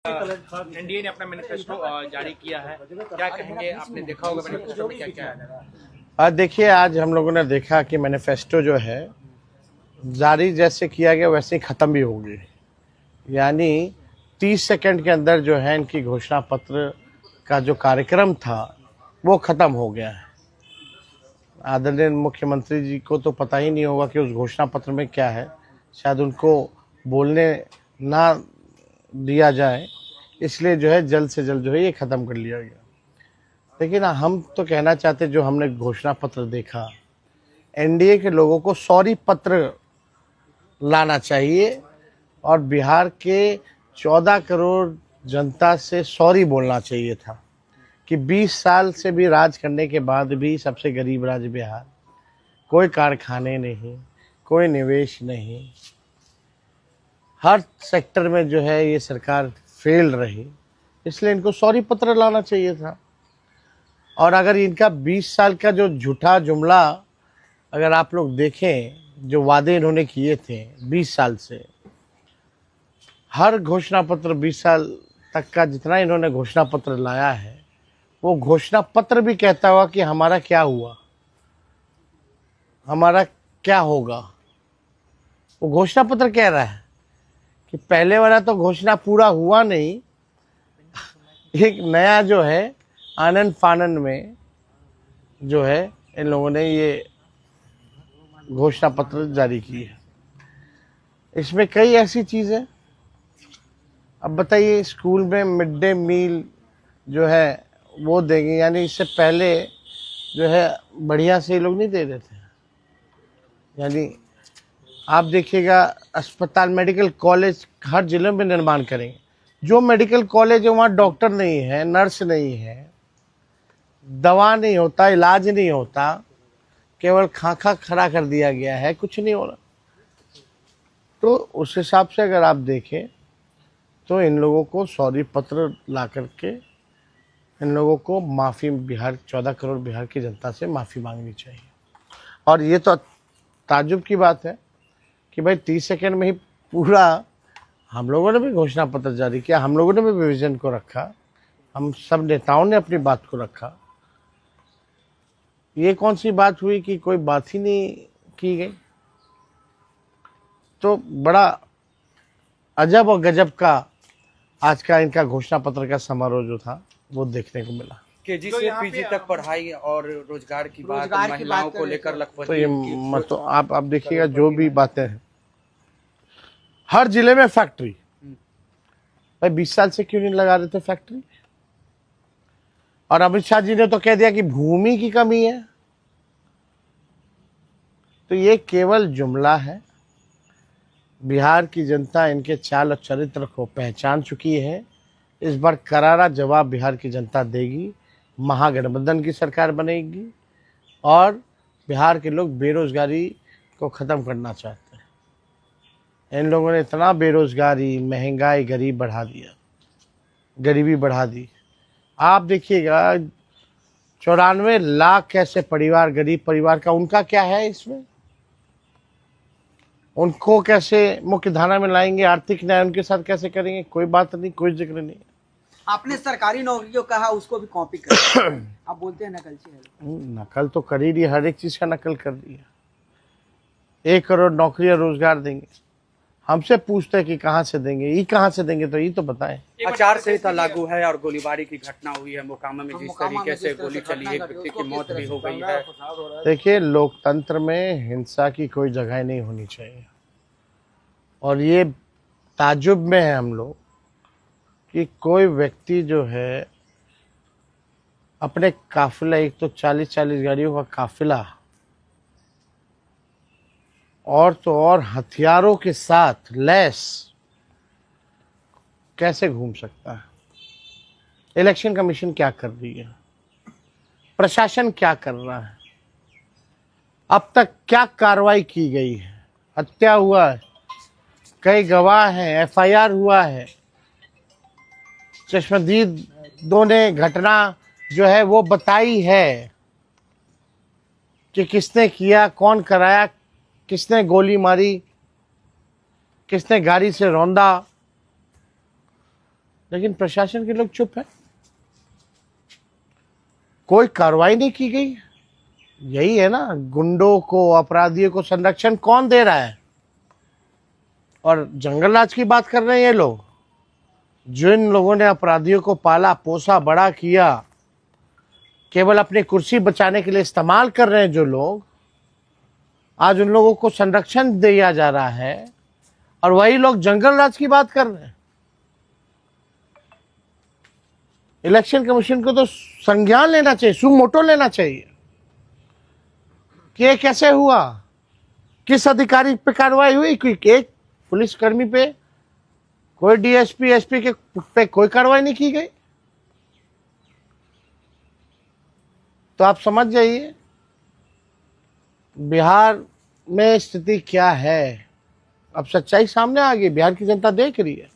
NDA ने अपना manifesto जारी किया है, क्या कहेंगे? आपने देखा होगा मैनिफेस्टो में क्या क्या है। आज देखिए, आज हम लोगों ने देखा कि मैनिफेस्टो जो है जारी जैसे किया गया वैसे ही ख़त्म भी होगी। यानी 30 सेकंड के अंदर जो है इनकी घोषणा पत्र का जो कार्यक्रम था वो ख़त्म हो गया है। आदरणीय मुख्यमंत्री जी को तो पता ही नहीं होगा कि उस घोषणा पत्र में क्या है, शायद उनको बोलने ना दिया जाए, इसलिए जो है जल्द से जल्द जो है ये ख़त्म कर लिया गया। लेकिन हम तो कहना चाहते, जो हमने घोषणा पत्र देखा, एनडीए के लोगों को सॉरी पत्र लाना चाहिए और बिहार के 14 करोड़ जनता से सॉरी बोलना चाहिए था कि 20 साल से भी राज करने के बाद भी सबसे गरीब राज्य बिहार, कोई कारखाने नहीं, कोई निवेश नहीं, हर सेक्टर में जो है ये सरकार फेल रही, इसलिए इनको सॉरी पत्र लाना चाहिए था। और अगर इनका 20 साल का जो झूठा जुमला अगर आप लोग देखें, जो वादे इन्होंने किए थे 20 साल से, हर घोषणा पत्र 20 साल तक का जितना इन्होंने घोषणा पत्र लाया है, वो घोषणा पत्र भी कहता हुआ कि हमारा क्या हुआ, हमारा क्या होगा। वो घोषणा पत्र कह रहा है कि पहले वाला तो घोषणा पूरा हुआ नहीं, एक नया जो है आनंद फानन में जो है इन लोगों ने ये घोषणा पत्र जारी की है। इसमें कई ऐसी चीज़ें, अब बताइए, स्कूल में मिड डे मील जो है वो देंगे, यानी इससे पहले जो है बढ़िया से ये लोग नहीं दे रहे थे। यानी आप देखिएगा, अस्पताल, मेडिकल कॉलेज हर जिले में निर्माण करेंगे। जो मेडिकल कॉलेज है वहाँ डॉक्टर नहीं है, नर्स नहीं है, दवा नहीं होता, इलाज नहीं होता, केवल खाका खड़ा कर दिया गया है, कुछ नहीं हो रहा। तो उस हिसाब से अगर आप देखें तो इन लोगों को सॉरी पत्र ला करके इन लोगों को माफ़ी, बिहार 14 करोड़ बिहार की जनता से माफ़ी मांगनी चाहिए। और ये तो ताज्जुब की बात है कि भाई 30 सेकंड में ही पूरा, हम लोगों ने भी घोषणा पत्र जारी किया, हम लोगों ने भी विजन को रखा, हम सब नेताओं ने अपनी बात को रखा। ये कौन सी बात हुई कि कोई बात ही नहीं की गई। तो बड़ा अजब और गजब का आज का इनका घोषणा पत्र का समारोह जो था वो देखने को मिला। केजी से पीजी तक पढ़ाई और रोजगार की बात, महिलाओं को लेकर लखपति तो ये तो आप देखिएगा, जो भी बातें हैं, हर जिले में फैक्ट्री, भाई 20 साल से क्यों नहीं लगा रहे थे फैक्ट्री। और अमित शाह जी ने तो कह दिया कि भूमि की कमी है। तो ये केवल जुमला है। बिहार की जनता इनके चाल और चरित्र को पहचान चुकी है। इस बार करारा जवाब बिहार की जनता देगी। महागठबंधन की सरकार बनेगी और बिहार के लोग बेरोजगारी को ख़त्म करना चाहते हैं। इन लोगों ने इतना बेरोजगारी, महंगाई, गरीबी बढ़ा दी। आप देखिएगा, 94 लाख ऐसे परिवार, गरीब परिवार का, उनका क्या है इसमें? उनको कैसे मुख्य धारा में लाएंगे, आर्थिक न्याय उनके साथ कैसे करेंगे? कोई बात नहीं, कोई जिक्र नहीं। आपने सरकारी नौकरी जो कहा उसको भी कॉपी कर आप बोलते हैं नकलची है। नकल तो कर ही रही, हर एक चीज का नकल कर दिया। 1 करोड़ नौकरी और रोजगार देंगे, हमसे पूछते हैं कि कहाँ से देंगे, ये कहाँ से देंगे, तो ये तो बताएं। आचार संहिता लागू है और गोलीबारी की घटना हुई है मोकामा में, जिस तरीके से गोली चली, एक व्यक्ति की मौत भी हो गई है। देखिए, लोकतंत्र में हिंसा की कोई जगह नहीं होनी चाहिए। और ये ताज्जुब में है हम लोग कि कोई व्यक्ति जो है अपने काफिला, एक तो 40-40 गाड़ियों का काफिला, और तो और हथियारों के साथ लैस, कैसे घूम सकता है? इलेक्शन कमीशन क्या कर रही है? प्रशासन क्या कर रहा है? अब तक क्या कार्रवाई की गई है? हत्या हुआ है, कई गवाह हैं, एफआईआर हुआ है, चश्मदीदों ने घटना जो है वो बताई है कि किसने किया, कौन कराया, किसने गोली मारी, किसने गाड़ी से रौंदा। लेकिन प्रशासन के लोग चुप है, कोई कार्रवाई नहीं की गई। यही है ना, गुंडों को, अपराधियों को संरक्षण कौन दे रहा है? और जंगल राज की बात कर रहे हैं ये लोग, जिन लोगों ने अपराधियों को पाला पोसा बड़ा किया, केवल अपनी कुर्सी बचाने के लिए इस्तेमाल कर रहे हैं जो लोग, आज उन लोगों को संरक्षण दिया जा रहा है और वही लोग जंगल राज की बात कर रहे हैं। इलेक्शन कमीशन को तो संज्ञान लेना चाहिए, सुमोटो लेना चाहिए कि ये कैसे हुआ, किस अधिकारी पे कार्रवाई हुई, एक पुलिसकर्मी पे, कोई डीएसपी एसपी के पे कोई कार्रवाई नहीं की गई। तो आप समझ जाइए बिहार में स्थिति क्या है। अब सच्चाई सामने आ गई, बिहार की जनता देख रही है।